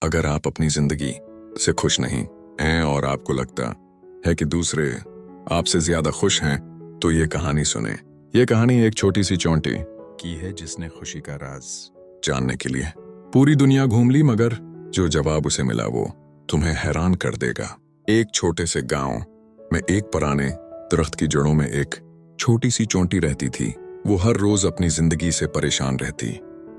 अगर आप अपनी जिंदगी से खुश नहीं हैं और आपको लगता है कि दूसरे आपसे ज्यादा खुश हैं, तो ये कहानी सुने। ये कहानी एक छोटी सी चौंटी की है जिसने खुशी का राज जानने के लिए पूरी दुनिया घूम ली, मगर जो जवाब उसे मिला वो तुम्हें हैरान कर देगा। एक छोटे से गांव में एक पुराने दरख्त की जड़ों में एक छोटी सी चौंटी रहती थी। वो हर रोज अपनी जिंदगी से परेशान रहती।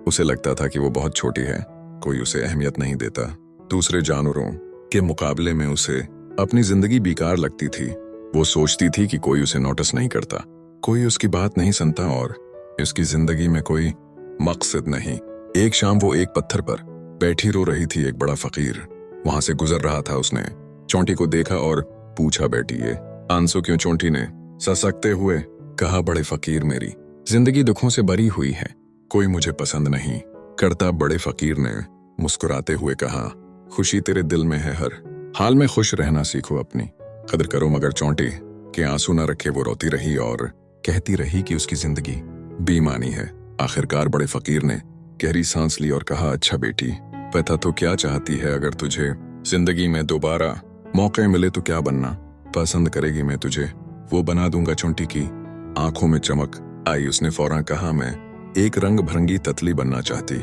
उसे लगता था कि वो बहुत छोटी है, कोई उसे अहमियत नहीं देता। दूसरे जानवरों के मुकाबले में उसे अपनी जिंदगी बेकार लगती थी। वो सोचती थी कि कोई उसे नोटिस नहीं करता, कोई उसकी बात नहीं सुनता और उसकी जिंदगी में कोई मकसद नहीं। एक शाम वो एक पत्थर पर बैठी रो रही थी। एक बड़ा फकीर वहां से गुजर रहा था। उसने चौंटी को देखा और पूछा, बेटी ये आंसू क्यों? चौंटी ने ससकते हुए कहा, बड़े फकीर, मेरी जिंदगी दुखों से भरी हुई है, कोई मुझे पसंद नहीं करता। बड़े फकीर ने मुस्कुराते हुए कहा, खुशी तेरे दिल में है, हर हाल में खुश रहना सीखो, अपनी कदर करो। मगर चौंटी के आंसू न रखे वो रोती रही और कहती रही कि उसकी जिंदगी बेईमानी है। आखिरकार बड़े फकीर ने गहरी सांस ली और कहा, अच्छा बेटी, पता तो क्या चाहती है? अगर तुझे जिंदगी में दोबारा मौके मिले तो क्या बनना पसंद करेगी? मैं तुझे वो बना दूंगा। चौंटी की आंखों में चमक आई। उसने फौरन कहा, मैं एक रंग भरंगी तितली बनना चाहती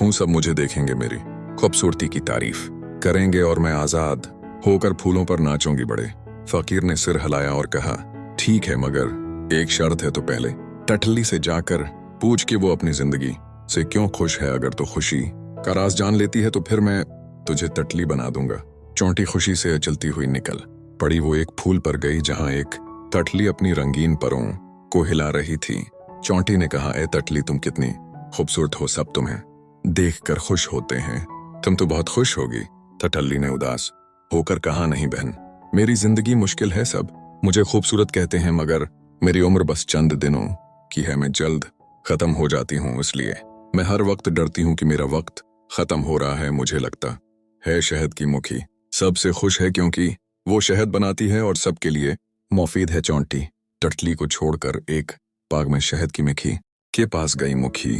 हूँ। सब मुझे देखेंगे, मेरी खूबसूरती की तारीफ करेंगे और मैं आजाद होकर फूलों पर नाचूंगी। बड़े फकीर ने सिर हिलाया और कहा, ठीक है, मगर एक शर्त है। तो पहले टटली से जाकर पूछ कि वो अपनी जिंदगी से क्यों खुश है। अगर तो खुशी का राज जान लेती है तो फिर मैं तुझे टटली बना दूंगा। चौंटी खुशी से चलती हुई निकल पड़ी। वो एक फूल पर गई जहां एक टटली अपनी रंगीन परों को हिला रही थी। चौंटी ने कहा, ए टटली, तुम कितनी खूबसूरत हो, सब तुम्हें देखकर खुश होते हैं, तुम तो बहुत खुश होगी। टटली ने उदास होकर कहा, नहीं बहन, मेरी जिंदगी मुश्किल है। सब मुझे खूबसूरत कहते हैं, मगर मेरी उम्र बस चंद दिनों की है। मैं जल्द खत्म हो जाती हूँ, इसलिए मैं हर वक्त डरती हूँ कि मेरा वक्त खत्म हो रहा है। मुझे लगता है शहद की मुखी सबसे खुश है, क्योंकि वो शहद बनाती है और सबके लिए मुफीद है। चौंटी टटली को छोड़कर एक बाग में शहद की मक्खी के पास गई। मुखी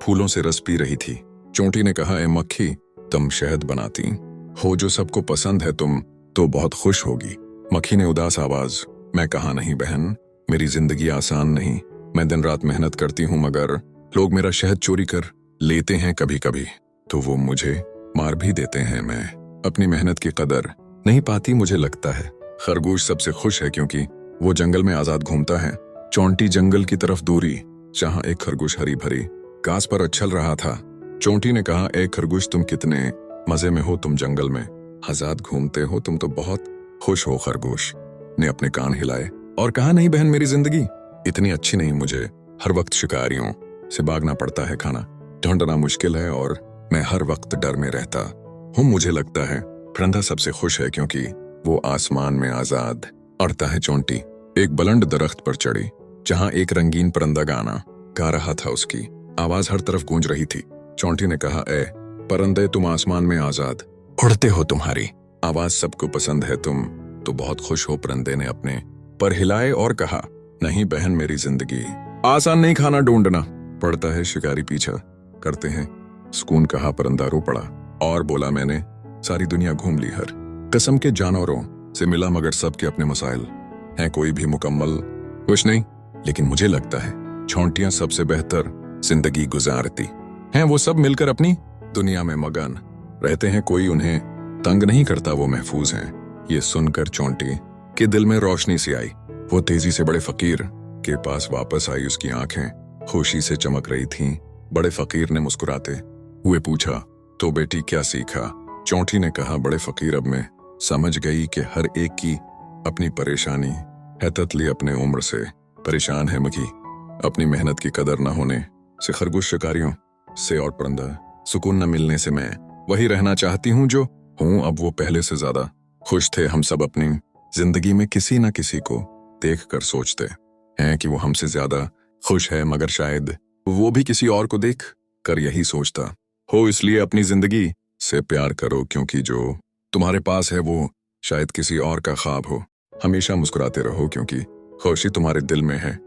फूलों से रस पी रही थी। चौंटी ने कहा, ए मक्खी, तुम शहद बनाती हो जो सबको पसंद है, तुम तो बहुत खुश होगी। मक्खी ने उदास आवाज, मैं कहा, नहीं बहन, मेरी जिंदगी आसान नहीं। मैं दिन रात मेहनत करती हूँ, मगर लोग मेरा शहद चोरी कर लेते हैं। कभी कभी तो वो मुझे मार भी देते हैं। मैं अपनी मेहनत की कदर नहीं पाती। मुझे लगता है खरगोश सबसे खुश है, क्योंकि वो जंगल में आजाद घूमता है। चौंटी जंगल की तरफ दूरी जहां एक खरगोश हरी भरी घास पर उछल रहा था। चौंटी ने कहा, ए खरगोश, तुम कितने मजे में हो, तुम जंगल में आजाद घूमते हो, तुम तो बहुत खुश हो। खरगोश ने अपने कान हिलाए और कहा, नहीं बहन, मेरी जिंदगी इतनी अच्छी नहीं। मुझे हर वक्त शिकारियों से भागना पड़ता है, खाना ढूंढना मुश्किल है और मैं हर वक्त डर में रहता हूँ। मुझे लगता है परिंदा सबसे खुश है, क्योंकि वो आसमान में आजाद उड़ता है। चौंटी एक बुलंद दरख्त पर चढ़ी जहां एक रंगीन परिंदा गाना गा रहा था। उसकी आवाज हर तरफ गूंज रही थी। चौंटी ने कहा, ए परिंदे, तुम आसमान में आजाद उड़ते हो, तुम्हारी आवाज सबको पसंद है, तुम तो बहुत खुश हो। परिंदे ने अपने पर हिलाए और कहा, नहीं बहन, मेरी जिंदगी आसान नहीं, खाना ढूंढना पड़ता है, शिकारी पीछा करते हैं। सुकून कहा। परिंदा रो पड़ा और बोला, मैंने सारी दुनिया घूम ली, हर किस्म के जानवरों से मिला, मगर सबके अपने मसाइल हैं, कोई भी मुकम्मल कुछ नहीं। लेकिन मुझे लगता है चौंटियां सबसे बेहतर जिंदगी गुजारती हैं। वो सब मिलकर अपनी दुनिया में मगन रहते हैं, कोई उन्हें तंग नहीं करता, वो महफूज हैं। ये सुनकर चौंटी के दिल में रोशनी सी आई। वो तेजी से बड़े फकीर के पास वापस आई। उसकी आंखें खुशी से चमक रही थीं। बड़े फकीर ने मुस्कुराते हुए पूछा, तो बेटी, क्या सीखा? चौंटी ने कहा, बड़े फकीर, अब मैं समझ गई कि हर एक की अपनी परेशानी है। तितली अपने उम्र से परेशान है, मक्खी अपनी मेहनत की कदर न होने से, खरगोश शिकारियों से और परिंदा सुकून न मिलने से मैं वही रहना चाहती हूँ जो हूँ। अब वो पहले से ज्यादा खुश थे। हम सब अपनी जिंदगी में किसी न किसी को देखकर सोचते हैं कि वो हमसे ज्यादा खुश है, मगर शायद वो भी किसी और को देख कर यही सोचता हो। इसलिए अपनी जिंदगी से प्यार करो, क्योंकि जो तुम्हारे पास है वो शायद किसी और का ख्वाब हो। हमेशा मुस्कुराते रहो, क्योंकि खुशी तुम्हारे दिल में है।